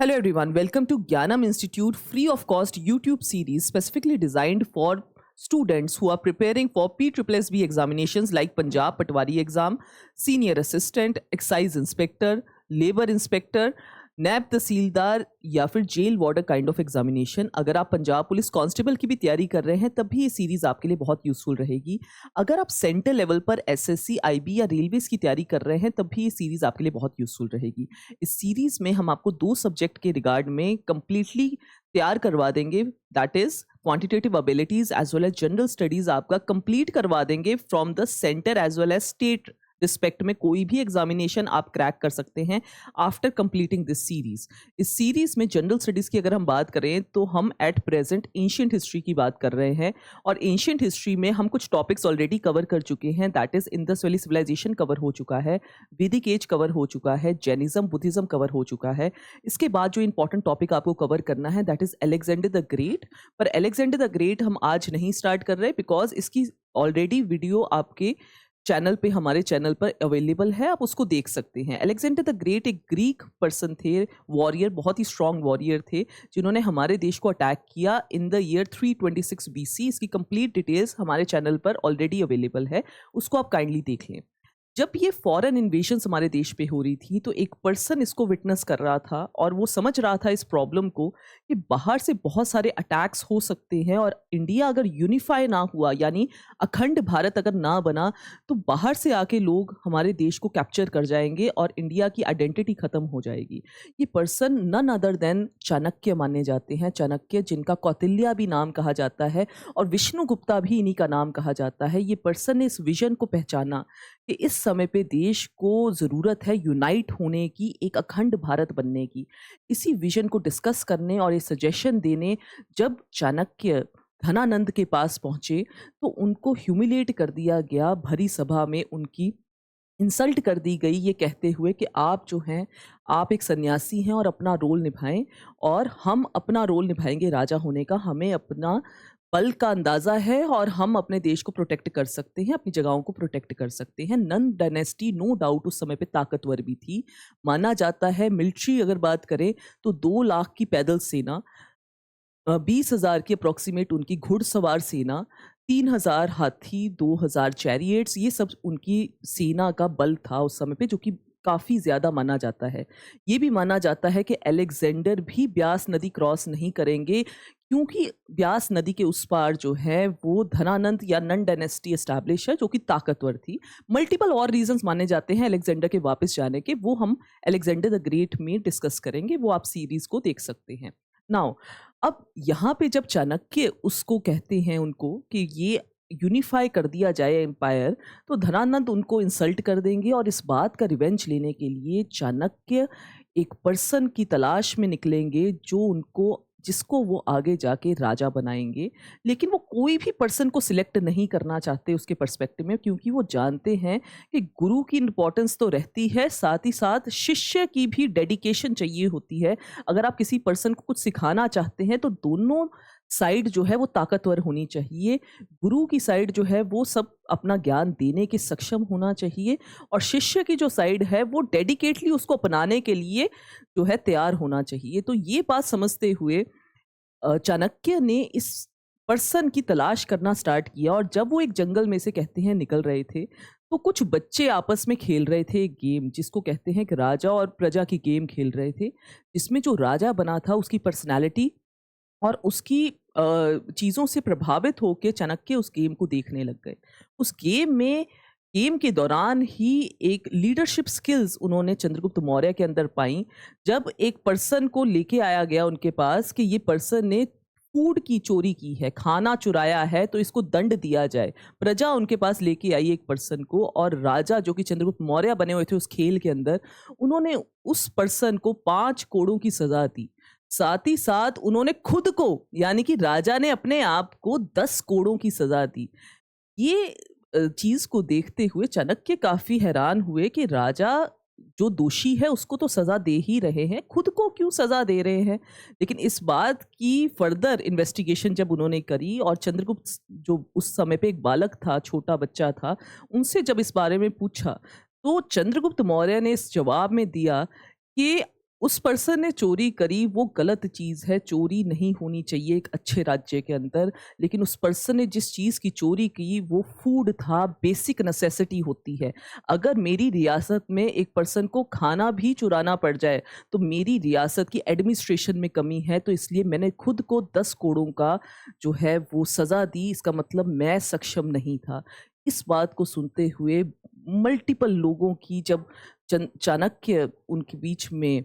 Hello everyone, welcome to Gyanam Institute free of cost YouTube series specifically designed for students who are preparing for PSSB examinations like Punjab Patwari exam, Senior Assistant, Excise Inspector, Labor Inspector, नैब तहसीलदार या फिर jail warder kind of examination. अगर आप Punjab police constable की भी तैयारी कर रहे हैं तब भी ये सीरीज आपके लिए बहुत यूजफुल रहेगी। अगर आप सेंटर लेवल पर एसएससी, आईबी या रेलवेज की तैयारी कर रहे हैं तब भी ये सीरीज आपके लिए बहुत यूजफुल रहेगी। इस सीरीज में हम आपको 2 सब्जेक्ट के रिगार्ड में कंप्लीटली तैयार करवा देंगे, that is quantitative abilities as well as general studies आपका कंप्लीट करवा देंगे from the centre as well as state respect में। कोई भी एग्जामिनेशन आप क्रैक कर सकते हैं आफ्टर कंप्लीटिंग दिस सीरीज। इस सीरीज में जनरल स्टडीज की अगर हम बात करें तो हम एट प्रेजेंट एंशिएंट हिस्ट्री की बात कर रहे हैं, और एंशिएंट हिस्ट्री में हम कुछ टॉपिक्स ऑलरेडी कवर कर चुके हैं, that is Indus valley civilisation cover हो चुका है, वैदिक एज कवर हो चुका है, जैनिज्म बुद्धिज्म कवर हो चुका है। इसके बाद जो इंपॉर्टेंट टॉपिक आपको कवर करना है that is Alexander the great. पर अलेक्जेंडर द ग्रेट हम आज नहीं स्टार्ट कर रहे बिकॉज इसकी ऑलरेडी वीडियो आपके चैनल पे, हमारे चैनल पर अवेलेबल है, आप उसको देख सकते हैं। अलेक्जेंडर द ग्रेट एक ग्रीक पर्सन थे, वॉरियर, बहुत ही स्ट्रांग वॉरियर थे जिन्होंने हमारे देश को अटैक किया इन द ईयर 326 बीसी। इसकी कंप्लीट डिटेल्स हमारे चैनल पर ऑलरेडी अवेलेबल है, उसको आप काइंडली देख लें। जब ये फॉरेन इन्वेजन हमारे देश पे हो रही थी तो एक पर्सन इसको विटनेस कर रहा था और वो समझ रहा था इस प्रॉब्लम को कि बाहर से बहुत सारे अटैक्स हो सकते हैं, और इंडिया अगर यूनिफाई ना हुआ यानी अखंड भारत अगर ना बना तो बाहर से आके लोग हमारे देश को कैप्चर कर जाएंगे और इंडिया की आइडेंटिटी खत्म हो जाएगी। ये person none other than Chanakya माने जाते हैं। चाणक्य, जिनका कौटिल्य भी नाम कहा जाता है और विष्णुगुप्ता भी इन्हीं का नाम कहा जाता है। ये पर्सन ने इस विजन को पहचाना कि इस समय पे देश को ज़रूरत है यूनाइट होने की, एक अखंड भारत बनने की। इसी विजन को डिस्कस करने और ये सजेशन देने जब चाणक्य धनानंद के पास पहुंचे तो उनको ह्यूमिलेट कर दिया गया, भरी सभा में उनकी इंसल्ट कर दी गई, ये कहते हुए कि आप जो हैं, आप एक सन्यासी हैं और अपना रोल निभाएं, और हम अपना रोल निभाएंगे राजा होने का। हमें अपना बल का अंदाज़ा है और हम अपने देश को प्रोटेक्ट कर सकते हैं, अपनी जगहों को प्रोटेक्ट कर सकते हैं। नन डायनेस्टी नो डाउट उस समय पे ताकतवर भी थी, माना जाता है। मिलिट्री अगर बात करें तो 2 लाख की पैदल सेना, 20,000 की अप्रॉक्सीमेट उनकी घुड़सवार सेना, 3,000 हाथी, 2,000 चैरियट्स, ये सब उनकी सेना का बल था उस समय पे, जो कि काफ़ी ज़्यादा माना जाता है। ये भी माना जाता है कि अलेक्जेंडर भी ब्यास नदी क्रॉस नहीं करेंगे क्योंकि ब्यास नदी के उस पार जो है वो धनानंद या नन डायनेस्टी एस्टैब्लिश है जो कि ताकतवर थी। मल्टीपल और रीजंस माने जाते हैं अलेक्जेंडर के वापस जाने के, वो हम अलेक्जेंडर द ग्रेट में डिस्कस करेंगे, वो आप सीरीज को देख सकते हैं। नाउ अब यहाँ पे जब चाणक्य उसको कहते हैं उनको कि ये यूनिफाई कर दिया जाए एम्पायर, तो धनानंद उनको इंसल्ट कर देंगे, और इस बात का रिवेंज लेने के लिए चाणक्य एक पर्सन की तलाश में निकलेंगे जो उनको, जिसको वो आगे जाके राजा बनाएंगे। लेकिन वो कोई भी पर्सन को सिलेक्ट नहीं करना चाहते उसके पर्सपेक्टिव में, क्योंकि वो जानते हैं कि गुरु की इम्पोर्टेंस तो रहती है, साथ ही साथ शिष्य की भी डेडिकेशन चाहिए होती है। अगर आप किसी पर्सन को कुछ सिखाना चाहते हैं तो दोनों साइड जो है वो ताकतवर होनी चाहिए। गुरु की साइड जो है वो सब अपना ज्ञान देने के सक्षम होना चाहिए, और शिष्य की जो साइड है वो डेडिकेटली उसको अपनाने के लिए जो है तैयार होना चाहिए। तो ये बात समझते हुए चाणक्य ने इस पर्सन की तलाश करना स्टार्ट किया, और जब वो एक जंगल में से कहते हैं निकल रहे थे तो कुछ बच्चे आपस में खेल रहे थे एक गेम जिसको कहते हैं कि राजा और प्रजा की गेम खेल रहे थे, जिसमें जो राजा बना था उसकी पर्सनैलिटी और उसकी चीज़ों से प्रभावित होकर चाणक्य उस गेम को देखने लग गए। उस गेम के दौरान ही एक लीडरशिप स्किल्स उन्होंने चंद्रगुप्त मौर्य के अंदर पाई। जब एक पर्सन को लेके आया गया उनके पास कि ये पर्सन ने फूड की चोरी की है, खाना चुराया है, तो इसको दंड दिया जाए। प्रजा उनके पास लेके आई एक पर्सन को, और राजा जो कि चंद्रगुप्त मौर्य बने हुए थे उस खेल के अंदर, उन्होंने उस पर्सन को 5 कोड़ों की सजा दी। साथ ही साथ उन्होंने खुद को, यानी कि राजा ने अपने आप को 10 कोड़ों की सजा दी। ये चीज को देखते हुए चाणक्य काफी हैरान हुए कि राजा जो दोषी है उसको तो सजा दे ही रहे हैं, खुद को क्यों सजा दे रहे हैं। लेकिन इस बात की फर्दर इन्वेस्टिगेशन जब उन्होंने करी, और चंद्रगुप्त जो उस समय पे एक बालक था, छोटा बच्चा था, उनसे जब इस बारे में पूछा तो चंद्रगुप्त मौर्य ने इस जवाब में दिया कि उस पर्सन ने चोरी करी, वो गलत चीज़ है, चोरी नहीं होनी चाहिए एक अच्छे राज्य के अंदर। लेकिन उस पर्सन ने जिस चीज़ की चोरी की वो फूड था, बेसिक नेसेसिटी होती है। अगर मेरी रियासत में एक पर्सन को खाना भी चुराना पड़ जाए, तो मेरी रियासत की एडमिनिस्ट्रेशन में कमी है, तो इसलिए मैंने खुद को 10 करोड़ का जो है वो सज़ा दी, इसका मतलब मैं सक्षम नहीं था। इस बात को सुनते हुए मल्टीपल लोगों की जब चाणक्य उनके बीच में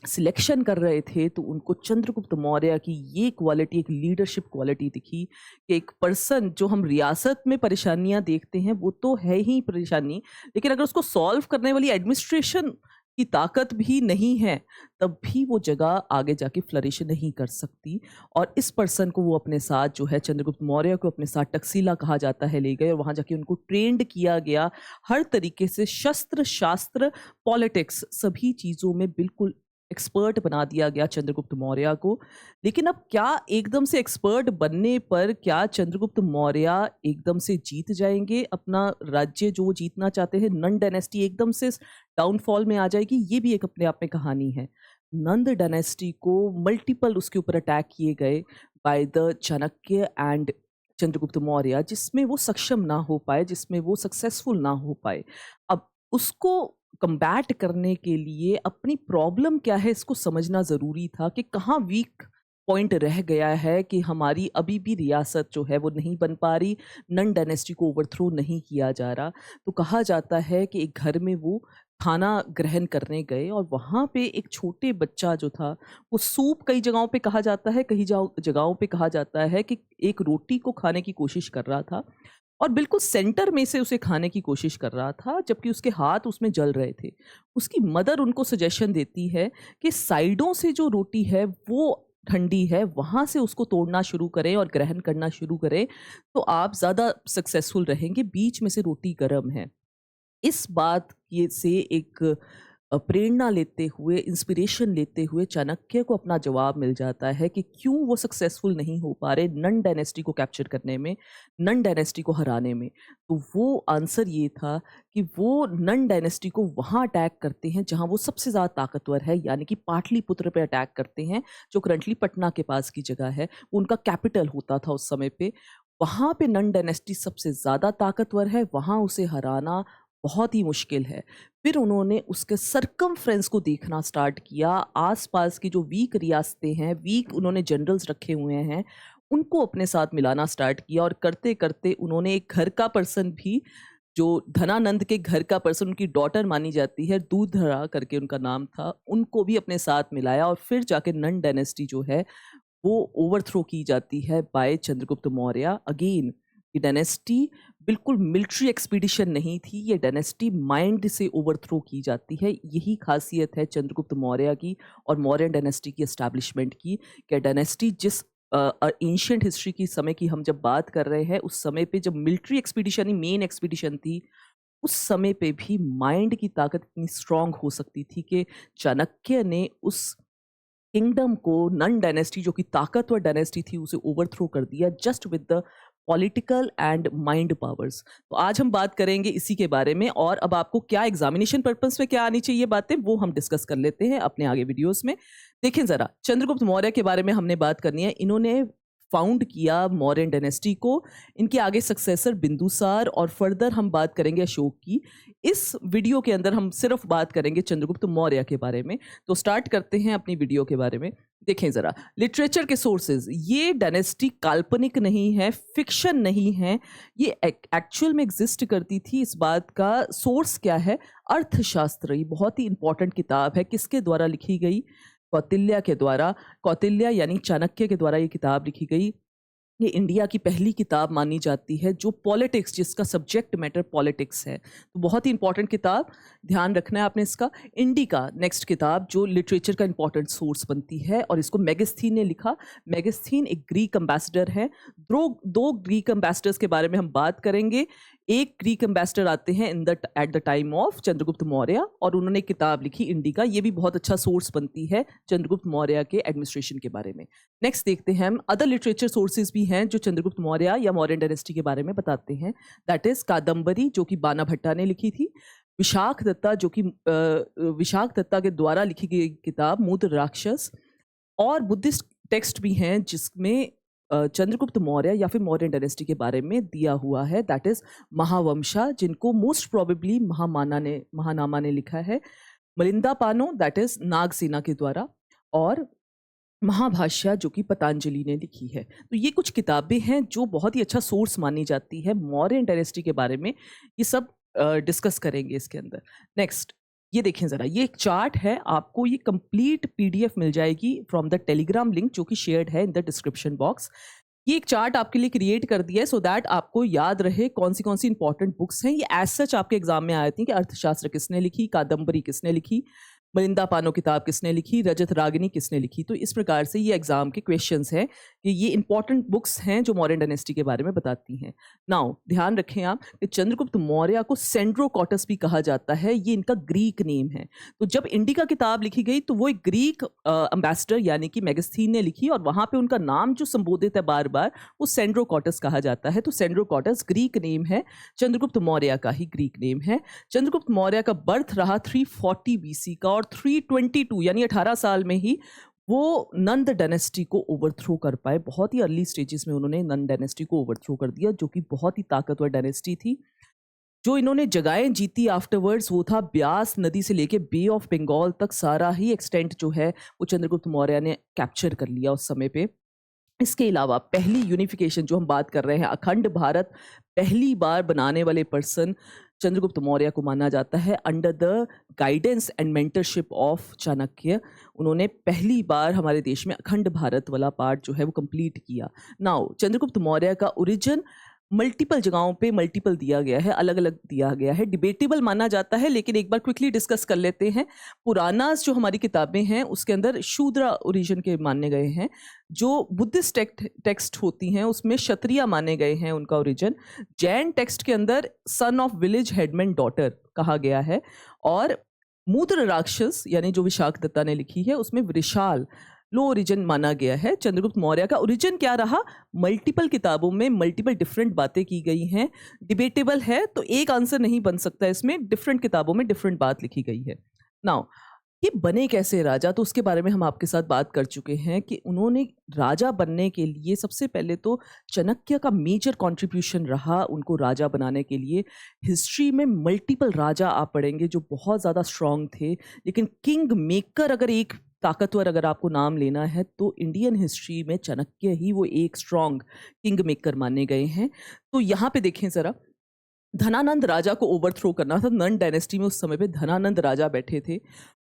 सिलेक्शन कर रहे थे, तो उनको चंद्रगुप्त मौर्य की ये क्वालिटी, एक लीडरशिप क्वालिटी दिखी कि एक पर्सन, जो हम रियासत में परेशानियां देखते हैं वो तो है ही परेशानी, लेकिन अगर उसको सॉल्व करने वाली एडमिनिस्ट्रेशन की ताकत भी नहीं है, तब भी वो जगह आगे जाके फ्लरिश नहीं कर सकती। और इस पर्सन को वो अपने साथ जो है, चंद्रगुप्त मौर्य को अपने साथ टक्सिला कहा जाता है ले गए, और वहां जाके उनको ट्रेंड किया गया हर तरीके से, शस्त्र शास्त्र पॉलिटिक्स सभी चीजों में बिल्कुल एक्सपर्ट बना दिया गया चंद्रगुप्त मौर्य को। लेकिन अब क्या एकदम से एक्सपर्ट बनने पर क्या चंद्रगुप्त मौर्य एकदम से जीत जाएंगे अपना राज्य जो वो जीतना चाहते हैं? नंद डायनेस्टी एकदम से डाउनफॉल में आ जाएगी? ये भी एक अपने आप में कहानी है। नंद डायनेस्टी को मल्टीपल उसके ऊपर अटैक किए गए by the Chanakya and Chandragupta Maurya, जिसमें वो सक्षम ना हो पाए, जिसमें वो सक्सेसफुल ना हो पाए। अब उसको कम्बैट करने के लिए अपनी प्रॉब्लम क्या है इसको समझना ज़रूरी था, कि कहाँ वीक पॉइंट रह गया है कि हमारी अभी भी रियासत जो है वो नहीं बन पा रही, नंद डायनेस्टी को ओवरथ्रो नहीं किया जा रहा। तो कहा जाता है कि एक घर में वो खाना ग्रहण करने गए, और वहाँ पे एक छोटे बच्चा जो था, वो सूप, कई जगहों पे कहा जाता है, कई जगहों पे कहा जाता है कि एक रोटी को खाने की कोशिश कर रहा था, और बिल्कुल सेंटर में से उसे खाने की कोशिश कर रहा था, जबकि उसके हाथ उसमें जल रहे थे। उसकी मदर उनको सजेशन देती है कि साइडों से जो रोटी है वो ठंडी है, वहाँ से उसको तोड़ना शुरू करें और ग्रहण करना शुरू करें, तो आप ज़्यादा सक्सेसफुल रहेंगे, बीच में से रोटी गर्म है। इस बात ये से एक प्रेरणा लेते हुए, इंस्पिरेशन लेते हुए चाणक्य को अपना जवाब मिल जाता है कि क्यों वो सक्सेसफुल नहीं हो पा रहे नंद डायनेस्टी को कैप्चर करने में, नंद डायनेस्टी को हराने में। तो वो आंसर ये था कि वो नंद डायनेस्टी को वहाँ अटैक करते हैं जहाँ वो सबसे ज़्यादा ताकतवर है, यानी कि पाटलिपुत्र पे अटैक करते हैं, जो करंटली पटना के पास की जगह है। वो उनका कैपिटल होता था उस समय पे। वहाँ पे नंद डायनेस्टी सबसे ज़्यादा ताकतवर है, वहाँ उसे हराना बहुत ही मुश्किल है। फिर उन्होंने उसके सरकमफ्रेंस को देखना स्टार्ट किया, आसपास की जो वीक रियासतें हैं, वीक उन्होंने जनरल्स रखे हुए हैं, उनको अपने साथ मिलाना स्टार्ट किया, और करते करते उन्होंने एक घर का पर्सन भी, जो धनानंद के घर का पर्सन, उनकी डॉटर मानी जाती है, दूधरा करके उनका नाम था, उनको भी अपने साथ मिलाया, और फिर जाके नंद डायनेस्टी जो है वो ओवरथ्रो की जाती है बाय चंद्रगुप्त मौर्य। अगेन, ये डायनेस्टी बिल्कुल मिलिट्री एक्सपीडिशन नहीं थी, ये डायनेस्टी माइंड से ओवरथ्रो की जाती है। यही खासियत है चंद्रगुप्त मौर्य की और मौर्यन डायनेस्टी की एस्टैब्लिशमेंट की, कि डायनेस्टी जिस एंशिएंट हिस्ट्री की समय की हम जब बात कर रहे हैं, उस समय पे जब मिलिट्री एक्सपीडिशन ही मेन एक्सपीडिशन थी, उस समय पे भी माइंड की ताकत इतनी स्ट्रांग हो सकती थी कि चाणक्य ने उस किंगडम को, नन डायनेस्टी जो कि ताकतवर डायनेस्टी थी, उसे ओवरथ्रो कर दिया just with the political and mind powers. तो आज हम बात करेंगे इसी के बारे में, और अब आपको क्या एग्जामिनेशन पर्पस में क्या आनी चाहिए बातें, वो हम डिस्कस कर लेते हैं अपने आगे वीडियोस में। देखें जरा, चंद्रगुप्त मौर्य के बारे में हमने बात करनी है। इन्होंने फाउंड किया मौर्यन डायनेस्टी को, इनके आगे सक्सेसर बिंदुसार, और फर्दर हम बात करेंगे अशोक की। इस वीडियो के अंदर हम सिर्फ बात करेंगे चंद्रगुप्त मौर्य के बारे में। तो स्टार्ट करते हैं अपनी वीडियो के बारे में। देखें जरा, लिटरेचर के सोर्सेज, ये डायनेस्टी काल्पनिक नहीं है, फिक्शन नहीं है, ये एक्चुअल में एग्जिस्ट करती थी। इस बात का सोर्स क्या है? अर्थशास्त्र। ये बहुत ही इंपॉर्टेंट किताब है। किसके द्वारा लिखी गई? कौटिल्य के द्वारा। कौटिल्य यानी चाणक्य के द्वारा ये किताब लिखी गई। ये इंडिया की पहली किताब मानी जाती है जो पॉलिटिक्स, जिसका सब्जेक्ट मैटर पॉलिटिक्स है। तो बहुत ही इंपॉर्टेंट किताब, ध्यान रखना है आपने इसका। इंडिका नेक्स्ट किताब जो लिटरेचर का इंपॉर्टेंट सोर्स बनती है, और इसको मेगास्थीन ने लिखा। मेगास्थीन एक ग्रीक एम्बेसडर है। दो ग्रीक एम्बेसडर्स के बारे में हम बात करेंगे। एक ग्रीक एम्बेसडर आते हैं at the time of Chandragupta Maurya, और उन्होंने किताब लिखी इंडिका। ये भी बहुत अच्छा सोर्स बनती है चंद्रगुप्त मौर्य के एडमिनिस्ट्रेशन के बारे में। नेक्स्ट देखते हैं हम, अदर लिटरेचर सोर्सेज भी हैं जो चंद्रगुप्त मौर्य या मौर्यन डायनेस्टी के बारे में बताते हैं। दैट इज कादम्बरी, जो कि बाना भट्टा ने लिखी थी। विशाख दत्ता जो कि विशाख दत्ता के द्वारा लिखी गई किताब मूत्र राक्षस, और बुद्धिस्ट टेक्स्ट भी हैं जिसमें चंद्रगुप्त मौर्य या फिर मौर्य डायनेस्टी के बारे में दिया हुआ है, दैट इज महावंशा, जिनको मोस्ट प्रोबेबली महानामा ने लिखा है, मलिंदा पानो दैट इज नागसेना के द्वारा, और महाभाष्या जो कि पतंजलि ने लिखी है। तो ये कुछ किताबें हैं जो बहुत ही अच्छा सोर्स मानी जाती है मौर्य डायनेस्टी के बारे में। ये सब डिस्कस करेंगे इसके अंदर। नेक्स्ट ये देखें ज़रा, ये एक चार्ट है, आपको ये कंप्लीट पीडीएफ मिल जाएगी फ्रॉम द टेलीग्राम लिंक जो कि शेयर्ड है इन द डिस्क्रिप्शन बॉक्स। ये एक चार्ट आपके लिए क्रिएट कर दिया है सो दैट आपको याद रहे कौन सी इंपॉर्टेंट बुक्स हैं। ये एज सच आपके एग्जाम में आए थे कि अर्थशास्त्र किसने लिखी, कादम्बरी किसने लिखी, मलिंदा पानो किताब किसने लिखी, रजत रागिनी किसने लिखी। तो इस प्रकार से ये एग्जाम के क्वेश्चंस हैं कि ये इंपॉर्टेंट बुक्स हैं जो मौर्य डायनेस्टी के बारे में बताती हैं। नाउ ध्यान रखें आप कि चंद्रगुप्त मौर्य को सेंड्रोकॉटस भी कहा जाता है, ये इनका ग्रीक नेम है। तो जब इंडिका किताब लिखी गई तो वो एक ग्रीक एम्बेसडर यानी कि मेगास्थीन ने लिखी, और वहां पे उनका नाम जो संबोधित है बार बार वो सेंड्रोकॉटस कहा जाता है। तो सेंड्रोकॉटस ग्रीक नेम है, चंद्रगुप्त मौर्य का ही ग्रीक नेम है। चंद्रगुप्त मौर्य का बर्थ रहा 340 बीसी का, और 322 यानी 18 साल में ही वो नंद डायनेस्टी को ओवरथ्रो कर पाए। बहुत ही अर्ली स्टेजेस में उन्होंने नंद डायनेस्टी को ओवरथ्रो कर दिया, जो कि बहुत ही ताकतवर डायनेस्टी थी। जो इन्होंने जगहें जीती आफ्टरवर्ड्स वो था ब्यास नदी से लेके बे ऑफ बंगाल तक, सारा ही एक्सटेंट जो है वो चंद्रगुप्त मौर्य ने कैप्चर कर लिया उस समय पे। इसके अलावा पहली यूनिफिकेशन जो हम बात कर रहे हैं, अखंड भारत पहली बार बनाने वाले पर्सन चंद्रगुप्त मौर्य को माना जाता है, under the guidance and mentorship of Chanakya. उन्होंने पहली बार हमारे देश में अखंड भारत वाला पार्ट जो है वो कंप्लीट किया। नाउ चंद्रगुप्त मौर्य का ओरिजिन मल्टीपल जगहों पे मल्टीपल दिया गया है, अलग अलग दिया गया है, डिबेटेबल माना जाता है, लेकिन एक बार क्विकली डिस्कस कर लेते हैं। पुरानास जो हमारी किताबें हैं उसके अंदर शूद्र ओरिजिन के माने गए हैं। जो बुद्धिस्ट टेक्स्ट होती हैं उसमें क्षत्रिय माने गए हैं उनका ओरिजिन। जैन टेक्स्ट के अंदर son of village headman daughter कहा गया है, और मूत्र राक्षस यानी जो विशाख दत्ता ने लिखी है उसमें वृषाल लो ओरिजिन माना गया है। चंद्रगुप्त मौर्य का ओरिजिन क्या रहा, मल्टीपल किताबों में मल्टीपल डिफरेंट बातें की गई हैं, डिबेटेबल है, तो एक आंसर नहीं बन सकता इसमें, डिफरेंट किताबों में डिफरेंट बात लिखी गई है। नाउ ये बने कैसे राजा, तो उसके बारे में हम आपके साथ बात कर चुके हैं कि उन्होंने राजा बनने के लिए सबसे पहले तो चाणक्य का मेजर कंट्रीब्यूशन रहा उनको राजा बनाने के लिए। हिस्ट्री में मल्टीपल राजा आप पढ़ेंगे जो बहुत ज़्यादा स्ट्रांग थे, लेकिन किंग मेकर अगर एक ताकतवर अगर आपको नाम लेना है तो इंडियन हिस्ट्री में चाणक्य ही वो एक स्ट्रांग किंग मेकर माने गए हैं। तो यहाँ पे देखें ज़रा, धनानंद राजा को ओवरथ्रो करना था। नंद डायनेस्टी में उस समय पे धनानंद राजा बैठे थे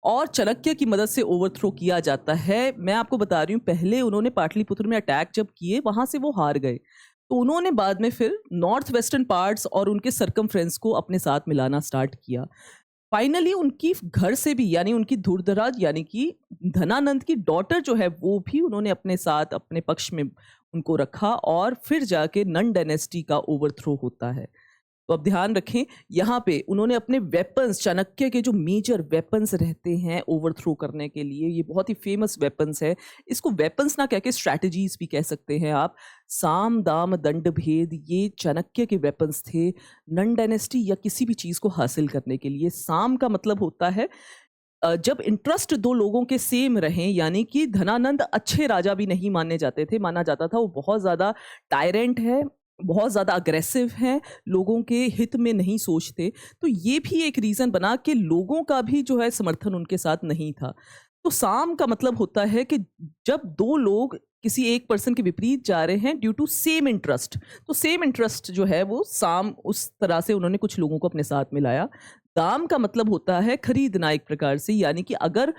और चाणक्य की मदद से ओवरथ्रो किया जाता है। मैं आपको बता रही हूँ, पहले उन्होंने पाटलिपुत्र में अटैक जब किए वहां से वो हार गए, तो उन्होंने बाद में फिर नॉर्थ वेस्टर्न पार्ट्स और उनके सरकमफ्रेंस को अपने साथ मिलाना स्टार्ट किया। फाइनली उनकी घर से भी यानी उनकी धुरधराज यानी कि धनानंद की डॉटर जो है वो भी उन्होंने अपने साथ अपने पक्ष में उनको रखा, और फिर जाके नंद डायनेस्टी का ओवरथ्रो होता है। तो अब ध्यान रखें, यहाँ पे उन्होंने अपने वेपन्स, चाणक्य के जो मेजर वेपन्स रहते हैं ओवरथ्रो करने के लिए, ये बहुत ही फेमस वेपन्स है। इसको वेपन्स ना कह के स्ट्रैटेजीज भी कह सकते हैं आप। साम दाम दंड भेद, ये चाणक्य के वेपन्स थे नंद डायनेस्टी या किसी भी चीज को हासिल करने के लिए। साम का मतलब होता है जब इंटरेस्ट दो लोगों के सेम रहें, यानी कि धनानंद अच्छे राजा भी नहीं माने जाते थे, माना जाता था वो बहुत ज्यादा टायरेंट है, बहुत ज़्यादा अग्रेसिव हैं, लोगों के हित में नहीं सोचते। तो ये भी एक रीज़न बना कि लोगों का भी जो है समर्थन उनके साथ नहीं था। तो साम का मतलब होता है कि जब दो लोग किसी एक पर्सन के विपरीत जा रहे हैं ड्यू टू सेम इंटरेस्ट, तो सेम इंटरेस्ट जो है वो साम, उस तरह से उन्होंने कुछ लोगों को अपने साथ मिलाया। दाम का मतलब होता है खरीदना एक प्रकार से, यानी कि अगर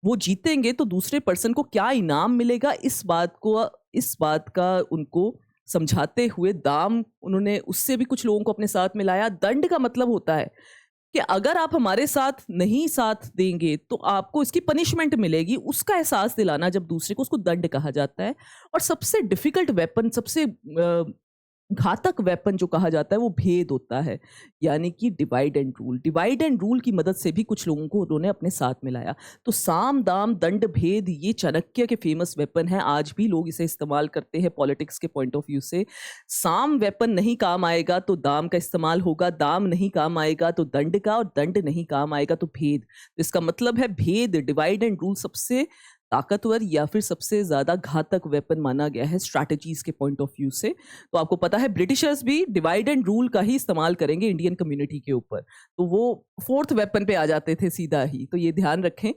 वो जीतेंगे तो दूसरे पर्सन को क्या इनाम मिलेगा, इस बात का उनको समझाते हुए दाम, उन्होंने उससे भी कुछ लोगों को अपने साथ मिलाया। दंड का मतलब होता है कि अगर आप हमारे साथ नहीं साथ देंगे तो आपको इसकी पनिशमेंट मिलेगी, उसका एहसास दिलाना जब दूसरे को, उसको दंड कहा जाता है। और सबसे डिफिकल्ट वेपन, सबसे घातक वेपन जो कहा जाता है वो भेद होता है, यानी कि divide and rule. Divide and rule की मदद से भी कुछ लोगों को उन्होंने अपने साथ मिलाया। तो साम दाम दंड भेद ये चाणक्य के फेमस वेपन है, आज भी लोग इसे इस्तेमाल करते हैं पॉलिटिक्स के पॉइंट ऑफ व्यू से। साम वेपन नहीं काम आएगा तो दाम का इस्तेमाल होगा, दाम नहीं काम आएगा तो दंड का, और दंड नहीं काम आएगा तो भेद। इसका मतलब है भेद, डिवाइड एंड रूल सबसे ताकतवर या फिर सबसे ज्यादा घातक वेपन माना गया है स्ट्रैटेजीज के पॉइंट ऑफ व्यू से। तो आपको पता है ब्रिटिशर्स भी डिवाइड एंड रूल का ही इस्तेमाल करेंगे इंडियन कम्युनिटी के ऊपर, तो वो फोर्थ वेपन पे आ जाते थे सीधा ही। तो ये ध्यान रखें,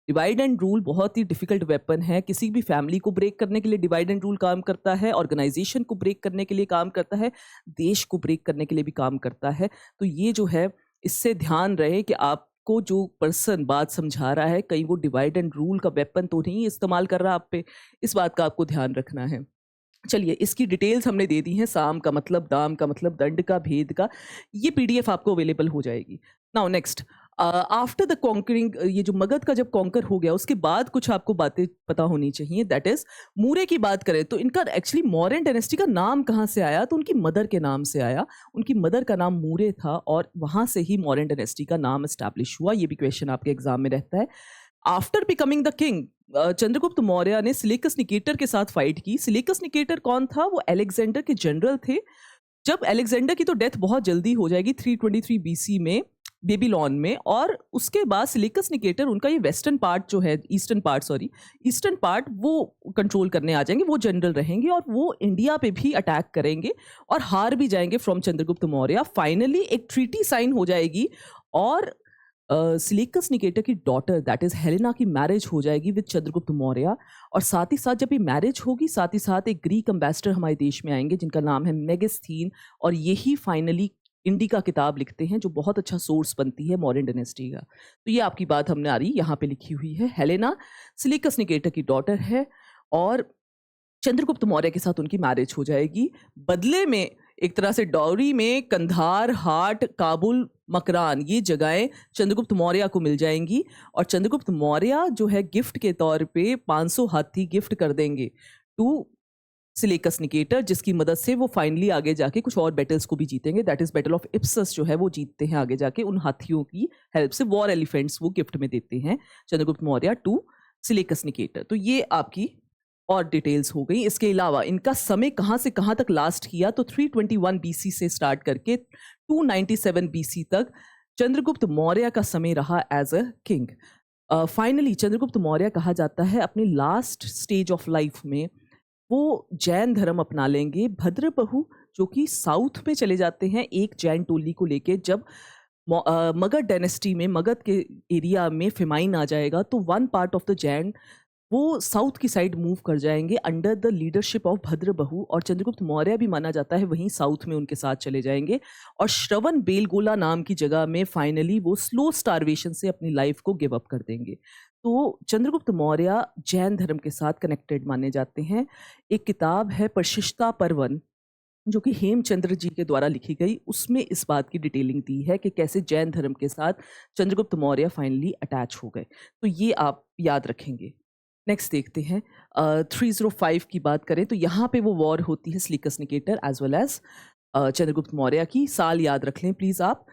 डिवाइड एंड रूल बहुत ही डिफिकल्ट वेपन है। किसी भी फैमिली को ब्रेक करने के लिए डिवाइड एंड रूल काम करता है, ऑर्गेनाइजेशन को ब्रेक करने के लिए काम करता है, देश को ब्रेक करने के लिए भी काम करता है। तो ये जो है, इससे ध्यान रहे कि आपको जो पर्सन बात समझा रहा है कहीं वो डिवाइड एंड रूल का वेपन तो नहीं इस्तेमाल कर रहा आप पे, इस बात का आपको ध्यान रखना है। चलिए, इसकी डिटेल्स हमने दे दी हैं, साम का मतलब, दाम का मतलब, दंड का, भेद का। ये पीडीएफ आपको अवेलेबल हो जाएगी। Now next, after the conquering, ये जो मगध का जब कॉन्कर हो गया उसके बाद कुछ आपको बातें पता होनी चाहिए। दैट इज, मूरे की बात करें तो इनका एक्चुअली मौर्यन डायनेस्टी का नाम कहाँ से आया, तो उनकी मदर के नाम से आया। उनकी मदर का नाम मूरे था और वहां से ही मौर्यन डायनेस्टी का नाम एस्टैब्लिश हुआ। ये भी क्वेश्चन आपके एग्जाम में रहता है। After becoming the king, Chandragupta Maurya ने सिलेकस निकेटर के साथ फाइट की। सिलेकस निकेटर कौन था? वो अलेक्जेंडर के जनरल थे। जब अलेक्जेंडर की तो डेथ बहुत जल्दी हो जाएगी 323 बीसी में बेबीलोन में, और उसके बाद सिलेकस निकेटर, उनका ये वेस्टर्न पार्ट जो है, ईस्टर्न पार्ट वो कंट्रोल करने आ जाएंगे, वो जनरल रहेंगे और वो इंडिया पे भी अटैक करेंगे और हार भी जाएंगे फ्रॉम चंद्रगुप्त मौर्य। फाइनली एक ट्रीटी साइन हो जाएगी और सिलेकस निकेटर की डॉटर दैट इज हेलेना की मैरिज हो जाएगी विद चंद्रगुप्त मौर्य। और साथ ही साथ जब ये मैरिज होगी, साथ ही साथ एक ग्रीक एम्बेसडर हमारे देश में आएंगे जिनका नाम है मेगास्थीन, और यही फाइनली इंडिका किताब लिखते हैं जो बहुत अच्छा सोर्स बनती है मॉडर्न डायनेस्टी का। तो ये आपकी बात हमने आ रही यहाँ पे लिखी हुई है। हेलेना सिलेकस निकेटर की डॉटर है और चंद्रगुप्त मौर्य के साथ उनकी मैरिज हो जाएगी। बदले में एक तरह से डाउरी में कंधार, हाट, काबुल, मकरान, ये जगहें चंद्रगुप्त मौर्य को मिल जाएंगी। और चंद्रगुप्त मौर्य जो है गिफ्ट के तौर पे 500 हाथी गिफ्ट कर देंगे टू सिलेकस निकेटर, जिसकी मदद से वो फाइनली आगे जाके कुछ और बैटल्स को भी जीतेंगे। दैट इज बैटल ऑफ इप्सस जो है वो जीतते हैं आगे जाके, उन हाथियों की हेल्प से। वॉर एलिफेंट्स वो गिफ्ट में देते हैं चंद्रगुप्त मौर्य टू सिलेकस निकेटर। तो ये आपकी और डिटेल्स हो गई। इसके अलावा इनका समय कहाँ से कहाँ तक लास्ट किया, तो 321 बीसी से स्टार्ट करके 297 बीसी तक चंद्रगुप्त मौर्य का समय रहा as a king. Finally Chandragupta Maurya कहा जाता है अपनी लास्ट स्टेज ऑफ लाइफ में वो जैन धर्म अपना लेंगे। भद्रबहु जो कि साउथ में चले जाते हैं एक जैन टोली को लेके। जब मगध डायनेस्टी में, मगध के एरिया में फेमाइन आ जाएगा तो one part of the Jain वो साउथ की साइड मूव कर जाएंगे अंडर द लीडरशिप ऑफ भद्रबहु, और चंद्रगुप्त मौर्य भी माना जाता है वहीं साउथ में उनके साथ चले जाएंगे। और श्रवण बेलगोला नाम की जगह में फाइनली वो स्लो स्टारवेशन से अपनी लाइफ को गिव अप कर देंगे। तो चंद्रगुप्त मौर्य जैन धर्म के साथ कनेक्टेड माने जाते हैं। एक किताब है प्रशिष्टा पर्वन जो कि हेमचंद्र जी के द्वारा लिखी गई, उसमें इस बात की डिटेलिंग दी है कि कैसे जैन धर्म के साथ चंद्रगुप्त मौर्य फाइनली अटैच हो गए। तो ये आप याद रखेंगे। नेक्स्ट देखते हैं 305 की बात करें तो यहाँ पे वो वॉर होती है Seleucus Nicator as well as Chandragupta Maurya की। साल याद रख लें प्लीज आप।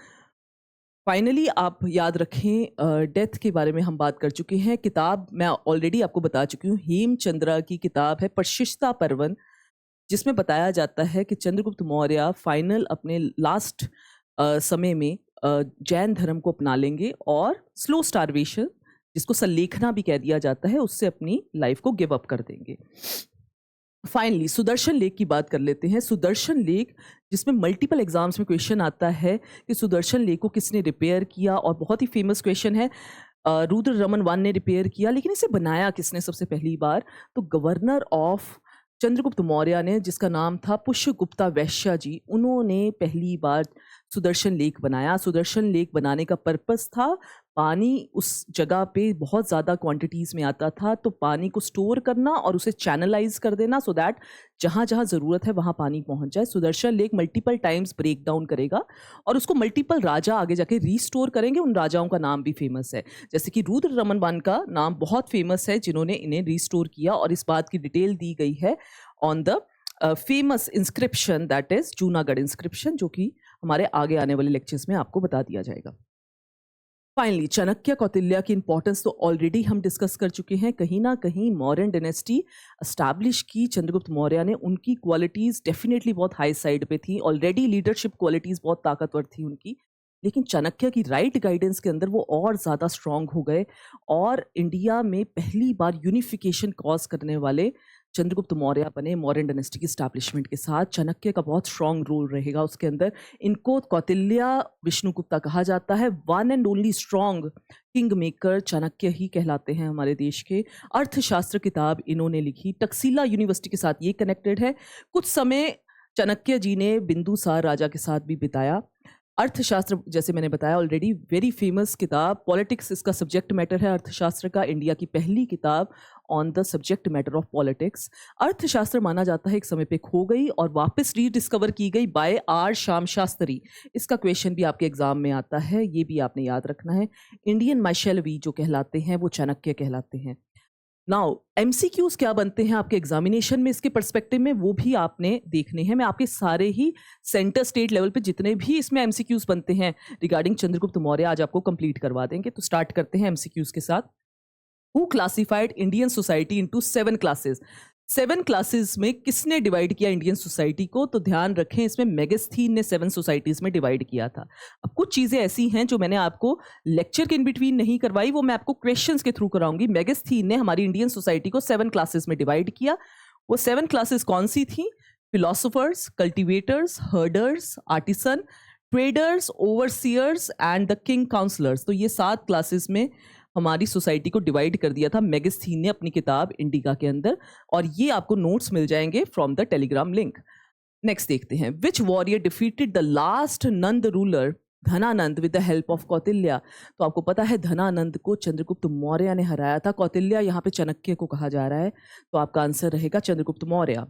फाइनली आप याद रखें, डेथ के बारे में हम बात कर चुके हैं। किताब मैं ऑलरेडी आपको बता चुकी हूँ, हेमचंद्र की किताब है प्रशिष्टा पर्वन, जिसमें बताया जाता है कि चंद्रगुप्त मौर्य फाइनल अपने लास्ट समय में जैन धर्म को अपना लेंगे और स्लो स्टारवेशन, जिसको सल्लेखना भी कह दिया जाता है, उससे अपनी लाइफ को गिव अप कर देंगे। फाइनली सुदर्शन लेक की बात कर लेते हैं। सुदर्शन लेक, जिसमें मल्टीपल एग्जाम्स में क्वेश्चन आता है कि सुदर्शन लेक को किसने रिपेयर किया, और बहुत ही फेमस क्वेश्चन है। रुद्र रमन वन ने रिपेयर किया, लेकिन इसे बनाया किसने सबसे पहली बार, तो गवर्नर ऑफ चंद्रगुप्त मौर्य ने, जिसका नाम था पुष्यगुप्ता वैश्य जी, उन्होंने पहली बार सुदर्शन लेक बनाया। सुदर्शन लेक बनाने का पर्पस था, पानी उस जगह पे बहुत ज़्यादा क्वांटिटीज़ में आता था, तो पानी को स्टोर करना और उसे चैनलाइज कर देना सो दैट जहाँ जहाँ ज़रूरत है वहाँ पानी पहुँच जाए। Sudarshan lake multiple times break down करेगा और उसको मल्टीपल राजा आगे जाके रीस्टोर करेंगे। उन राजाओं का नाम भी फेमस है, जैसे कि रुद्र रमन वन का नाम बहुत फेमस है जिन्होंने इन्हें रीस्टोर किया, और इस बात की डिटेल दी गई है on the famous inscription that is Junagadh inscription, जो कि हमारे आगे आने वाले लेक्चर्स में आपको बता दिया जाएगा। फाइनली चाणक्य कौटिल्य की इंपॉर्टेंस तो ऑलरेडी हम डिस्कस कर चुके हैं। कहीं ना कहीं मौर्यन डायनेस्टी एस्टैब्लिश की चंद्रगुप्त मौर्य ने, उनकी क्वालिटीज़ डेफिनेटली बहुत हाई साइड पे थी, ऑलरेडी लीडरशिप क्वालिटीज़ बहुत ताकतवर थी उनकी, लेकिन चाणक्य की राइट गाइडेंस के अंदर वो और ज़्यादा स्ट्रांग हो गए और इंडिया में पहली बार यूनिफिकेशन कॉज करने वाले चंद्रगुप्त मौर्य बने। मौर्यन डायनेस्टी की स्टैब्लिशमेंट के साथ चाणक्य का बहुत स्ट्रांग रोल रहेगा उसके अंदर। इनको कौटिल्य विष्णुगुप्ता कहा जाता है। One and only strong kingmaker Chanakya ही कहलाते हैं हमारे देश के। अर्थशास्त्र किताब इन्होंने लिखी, टक्सीला यूनिवर्सिटी के साथ ये कनेक्टेड है। कुछ समय चाणक्य जी ने बिंदुसार राजा के साथ भी बिताया। अर्थशास्त्र, जैसे मैंने बताया ऑलरेडी, वेरी फेमस किताब। पॉलिटिक्स इसका सब्जेक्ट मैटर है अर्थशास्त्र का। इंडिया की पहली किताब on the subject matter of politics. अर्थशास्त्र माना जाता है एक समय पे खो गई और वापस रीडिस्कवर की गई बाय आर श्याम शास्त्री। इसका क्वेश्चन भी आपके एग्जाम में आता है, ये भी आपने याद रखना है। इंडियन माइशेल्वी जो कहलाते हैं वो चाणक्य कहलाते हैं। नाउ एमसीक्यूज क्या बनते हैं आपके एग्जामिनेशन में, इसके पर्सपेक्टिव में वो भी आपने देखने हैं। मैं आपके सारे ही सेंटर स्टेट लेवल पे जितने भी इसमें एमसीक्यूज बनते हैं रिगार्डिंग चंद्रगुप्त मौर्य आज आपको कंप्लीट करवा देंगे। तो स्टार्ट करते हैं एमसीक्यूज के साथ। Who classified Indian society into 7 classes? 7 classes में किसने डिवाइड किया इंडियन सोसाइटी को? तो ध्यान रखें, इसमें मेगास्थीन ने 7 सोसाइटीज में डिवाइड किया था। अब कुछ चीजें ऐसी हैं जो मैंने आपको लेक्चर के इन बिटवीन नहीं करवाई, वो मैं आपको क्वेश्चंस के थ्रू कराऊंगी। मेगास्थीन ने हमारी इंडियन सोसाइटी को 7 क्लासेस में डिवाइड किया। वो 7 क्लासेस कौन सी थी? Philosophers, cultivators, herders, artisan, traders, overseers and the king counsellors. तो ये 7 क्लासेस में हमारी सोसाइटी को डिवाइड कर दिया था मेगास्थीन ने अपनी किताब इंडिका के अंदर, और ये आपको नोट्स मिल जाएंगे from the Telegram link. Next देखते हैं, which warrior defeated the last Nanda ruler Dhanananda with the help of Kautilya? तो आपको पता है धनानंद को चंद्रगुप्त मौर्य ने हराया था। कौटिल्य यहाँ पे चाणक्य को कहा जा रहा है, तो आपका आंसर रहेगा Chandragupta Maurya.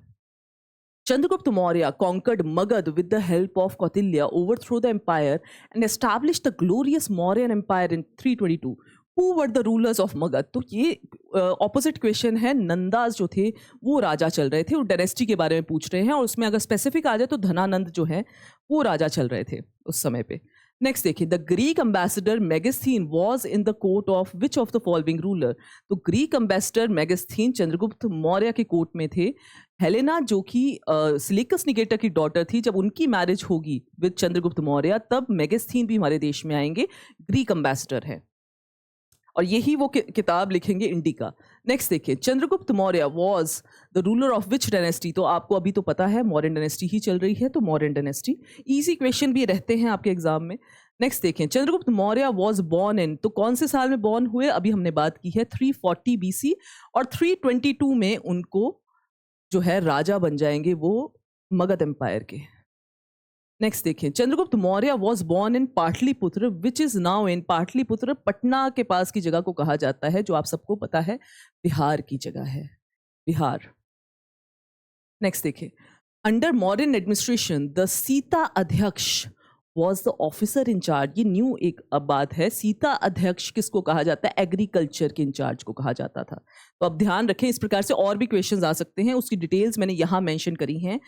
Chandragupta Maurya conquered Magad with the help of Kautilya, overthrew the empire and established the glorious Mauryan Empire in 322. Who were the rulers of Magad? तो ये ऑपोजिट क्वेश्चन है। नंदास जो थे वो राजा चल रहे थे और डायनेस्टी के बारे में पूछ रहे हैं, और उसमें अगर स्पेसिफिक आ जाए तो धनानंद जो है वो राजा चल रहे थे उस समय पे। नेक्स्ट देखिए, the Greek ambassador Megasthenes was in the court of which of the following ruler? तो Greek ambassador Megasthenes Chandragupta Maurya के कोर्ट में थे। हेलेना जो कि सिलिकस निकेटर की डॉटर थी, जब उनकी मैरिज होगी विद चंद्रगुप्त मौर्य तब मेगास्थीन भी हमारे देश में आएंगे, ग्रीक एम्बेसडर है, और यही वो किताब लिखेंगे इंडिका। नेक्स्ट देखिए, Chandragupta Maurya was the ruler of which dynasty? तो आपको अभी तो पता है मौर्यन डायनेस्टी ही चल रही है, तो मौर्यन डायनेस्टी। इजी क्वेश्चन भी रहते हैं आपके एग्जाम में। नेक्स्ट देखें, Chandragupta Maurya was born in, तो कौन से साल में बॉर्न हुए? अभी हमने बात की है 340 BC, और 322 में उनको जो है राजा बन जाएंगे वो मगध एम्पायर के। नेक्स्ट देखें, Chandragupta Maurya was born in Pataliputra which is now in, Pataliputra Patna के पास की जगह को कहा जाता है, जो आप सबको पता है बिहार की जगह है, बिहार। नेक्स्ट देखें, under modern administration the Sita अध्यक्ष वॉज द ऑफिसर इंचार्ज। ये न्यू एक अब बात है। सीता अध्यक्ष किसको कहा जाता है? एग्रीकल्चर के इंचार्ज को कहा जाता था। तो अब ध्यान रखें, इस प्रकार से और भी क्वेश्चंस आ सकते हैं, उसकी डिटेल्स मैंने यहाँ मेंशन करी हैं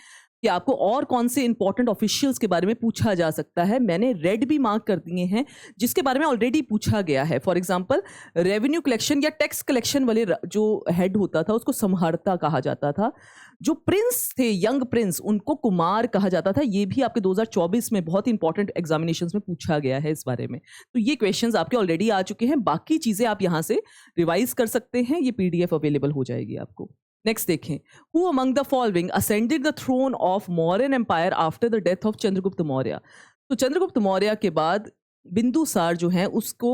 कि आपको और कौन से इंपॉर्टेंट ऑफिशियल्स के बारे में पूछा जा सकता है। मैंने रेड भी मार्क कर दिए हैं जिसके बारे में ऑलरेडी पूछा गया है। फॉर एग्जांपल, रेवेन्यू कलेक्शन या टैक्स कलेक्शन वाले जो हेड होता था उसको समहर्ता कहा जाता था। जो प्रिंस थे, यंग प्रिंस, उनको कुमार कहा जाता था। ये भी आपके 2024 में बहुत इंपॉर्टेंट एग्जामिनेशंस में पूछा गया है इस बारे में। तो ये क्वेश्चंस आपके ऑलरेडी आ चुके हैं, बाकी चीजें आप यहाँ से रिवाइज कर सकते हैं, ये PDF अवेलेबल हो जाएगी आपको। नेक्स्ट देखें, who among the following ascended the throne of Mauryan empire after the death of Chandragupta Maurya? तो चंद्रगुप्त मौर्य के बाद बिंदुसार जो है उसको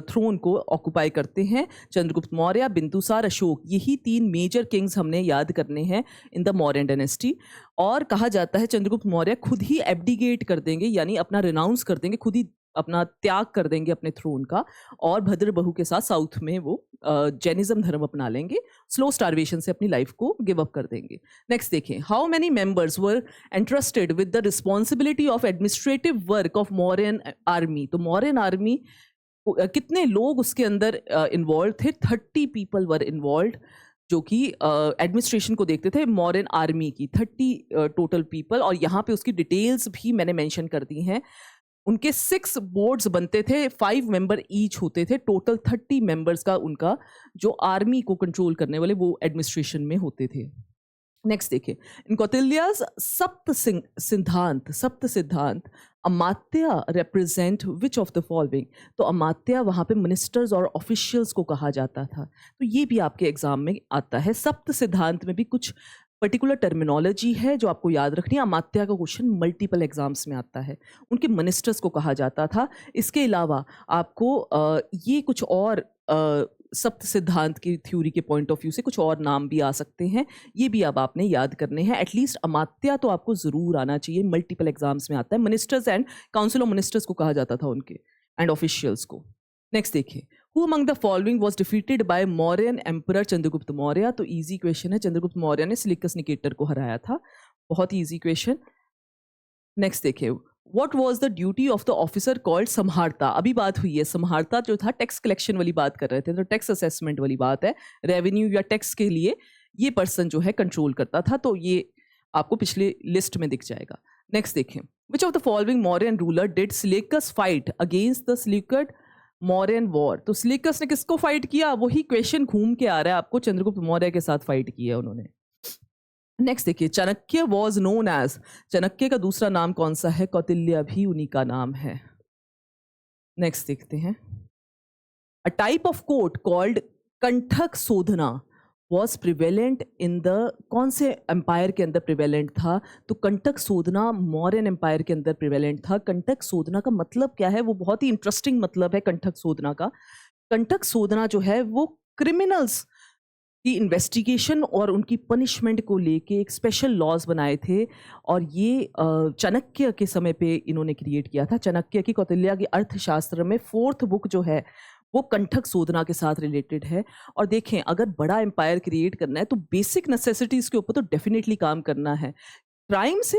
थ्रोन को ऑक्युपाई करते हैं। चंद्रगुप्त मौर्य, बिंदुसार, अशोक, यही 3 मेजर किंग्स हमने याद करने हैं इन द मौर्यन डायनेस्टी। और कहा जाता है चंद्रगुप्त मौर्य खुद ही एब्डिकेट कर देंगे, यानी अपना रिनाउंस कर देंगे, खुद ही अपना त्याग कर देंगे अपने थ्रोन का, और भद्रबहु के साथ साउथ में वो जैनिज्म धर्म अपना लेंगे, स्लो स्टारवेशन से अपनी लाइफ को गिव अप कर देंगे। नेक्स्ट देखें, how many members were entrusted with the responsibility of administrative work of Mauryan army? तो मौर्यन आर्मी कितने लोग उसके अंदर इन्वॉल्व थे? 30 पीपल वर इन्वॉल्व। जो कि एडमिनिस्ट्रेशन को देखते थे मौर्यन आर्मी की 30 टोटल पीपल, और यहाँ पे उसकी डिटेल्स भी मैंने मेंशन कर दी हैं। उनके 6 बोर्ड्स बनते थे, 5 मेंबर ईच होते थे, टोटल 30 मेंबर्स का उनका जो आर्मी को कंट्रोल करने वाले वो एडमिनिस्ट्रेशन में होते थे। नेक्स्ट देखिए, इन कौटिल्याज सप्त सिद्धांत अमात्य represent which of the following. तो अमात्य वहाँ पे मिनिस्टर्स और ऑफिशियल्स को कहा जाता था, तो ये भी आपके एग्जाम में आता है। सप्त सिद्धांत में भी कुछ पर्टिकुलर टर्मिनोलॉजी है जो आपको याद रखनी है। अमात्य का क्वेश्चन मल्टीपल एग्जाम्स में आता है, उनके मिनिस्टर्स को कहा जाता था। इसके अलावा आपको ये कुछ और सप्त सिद्धांत की थ्योरी के पॉइंट ऑफ व्यू से कुछ और नाम भी आ सकते हैं, ये भी अब आपने याद करने हैं। एटलीस्ट अमात्य तो आपको जरूर आना चाहिए, मल्टीपल एग्जाम्स में आता है। Ministers and council of ministers को कहा जाता था उनके, एंड ऑफिशियल्स को। नेक्स्ट देखिए, who among the following was defeated by Mauryan emperor Chandragupta Maurya. तो इजी क्वेश्चन है, चंद्रगुप्त मौर्य ने सिलिकस निकेटर को हराया था, बहुत ही इजी क्वेश्चन। नेक्स्ट देखिए, what was the duty of the officer called Samaharta. अभी बात हुई है, सम्हारता जो था टैक्स कलेक्शन वाली बात कर रहे थे, तो टैक्स असेसमेंट वाली बात है, रेवेन्यू या टैक्स के लिए ये पर्सन जो है कंट्रोल करता था, तो ये आपको पिछले लिस्ट में दिख जाएगा। नेक्स्ट देखें, which of the following Mauryan ruler did Seleucus fight against the Seleucid Mauryan war. तो सिलेकस ने किसको फाइट किया, वही क्वेश्चन घूम के आ रहा है आपको, चंद्रगुप्त मौर्य के साथ फाइट किया उन्होंने। नेक्स्ट देखिए, Chanakya was known as, Chanakya का दूसरा नाम कौन सा है, कौटिल्य भी उन्हीं का नाम है। नेक्स्ट देखते हैं, a type of court called Kantaka Shodhana was prevalent in the, कौन से एम्पायर के अंदर प्रिवेलेंट था, तो कंटक शोधना मौर्यन एम्पायर के अंदर प्रिवेलेंट था। कंटक शोधना का मतलब क्या है, वो बहुत ही इंटरेस्टिंग मतलब है कंटक शोधना का। कंटक शोधना जो है वो क्रिमिनल्स की इन्वेस्टिगेशन और उनकी पनिशमेंट को लेके एक स्पेशल लॉज बनाए थे, और ये चाणक्य के समय पे इन्होंने क्रिएट किया था। चाणक्य की कौटिल्य की अर्थशास्त्र में 4th बुक जो है वो कंठक शोधना के साथ रिलेटेड है। और देखें, अगर बड़ा एम्पायर क्रिएट करना है तो बेसिक नेसेसिटीज़ के ऊपर तो डेफिनेटली काम करना है। क्राइम से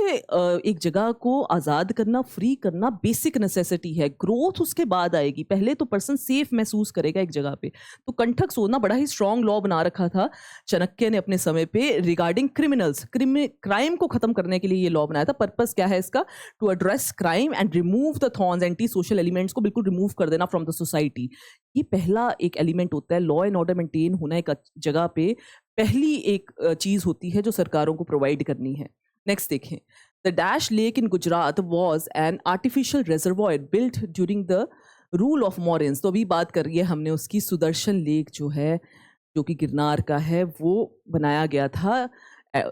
एक जगह को आज़ाद करना, फ्री करना बेसिक नेसेसिटी है, ग्रोथ उसके बाद आएगी, पहले तो पर्सन सेफ महसूस करेगा एक जगह पे। तो कंठक शोधना बड़ा ही स्ट्रॉन्ग लॉ बना रखा था चाणक्य ने अपने समय पे रिगार्डिंग क्रिमिनल्स, क्राइम को खत्म करने के लिए ये लॉ बनाया था। पर्पस क्या है इसका, to address crime and remove the thorns, anti social elements को बिल्कुल रिमूव कर देना फ्रॉम द सोसाइटी। ये पहला एक एलिमेंट होता है, लॉ एंड ऑर्डर मेंटेन होना एक जगह पे पहली एक चीज़ होती है जो सरकारों को प्रोवाइड करनी है। नेक्स्ट देखें, the dash lake in Gujarat was an artificial reservoir built during the rule of Mauryans. तो अभी बात कर रही है हमने उसकी, सुदर्शन लेक जो है, जो कि गिरनार का है, वो बनाया गया था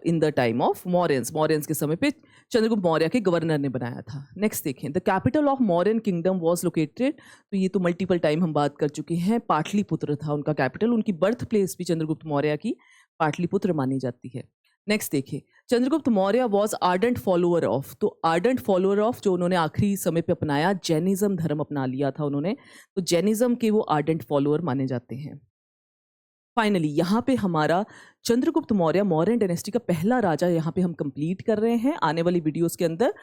in the time of Mauryans. Mauryans के समय पे चंद्रगुप्त मौर्य के गवर्नर ने बनाया था। नेक्स्ट देखें, the capital of Mauryan kingdom was located. तो ये तो मल्टीपल टाइम हम बात कर चुके हैं, पाटलिपुत्र था उनका कैपिटल। उनकी बर्थ प्लेस भी चंद्रगुप्त मौर्य की पाटलिपुत्र मानी जाती है। नेक्स्ट देखिए, Chandragupta Maurya was ardent follower of. तो आर्डेंट फॉलोअर ऑफ जो उन्होंने आखिरी समय पे अपनाया, जैनिज्म धर्म अपना लिया था उन्होंने, तो जैनिज्म के वो आर्डेंट फॉलोअर माने जाते हैं। फाइनली यहाँ पे हमारा चंद्रगुप्त मौर्य मौर्यन डायनेस्टी का पहला राजा यहाँ पे हम कंप्लीट कर रहे हैं। आने वाली वीडियोस के अंदर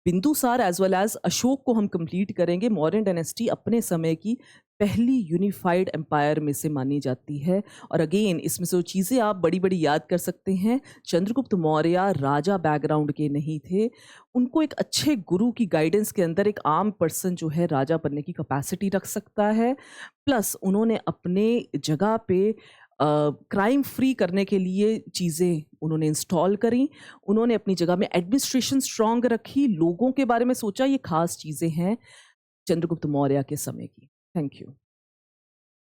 Bindusara as well as Ashoka को हम कंप्लीट करेंगे। मौर्यन डायनेस्टी अपने समय की पहली यूनिफाइड एम्पायर में से मानी जाती है। और अगेन इसमें से वो चीज़ें आप बड़ी बड़ी याद कर सकते हैं, चंद्रगुप्त मौर्य राजा बैकग्राउंड के नहीं थे, उनको एक अच्छे गुरु की गाइडेंस के अंदर एक आम पर्सन जो है राजा बनने की कैपेसिटी रख सकता है। प्लस उन्होंने अपने जगह पे क्राइम फ्री करने के लिए चीज़ें उन्होंने इंस्टॉल करी, उन्होंने अपनी जगह में एडमिनिस्ट्रेशन स्ट्रांग रखी, लोगों के बारे में सोचा। ये खास चीज़ें हैं चंद्रगुप्त मौर्य के समय की। Thank you.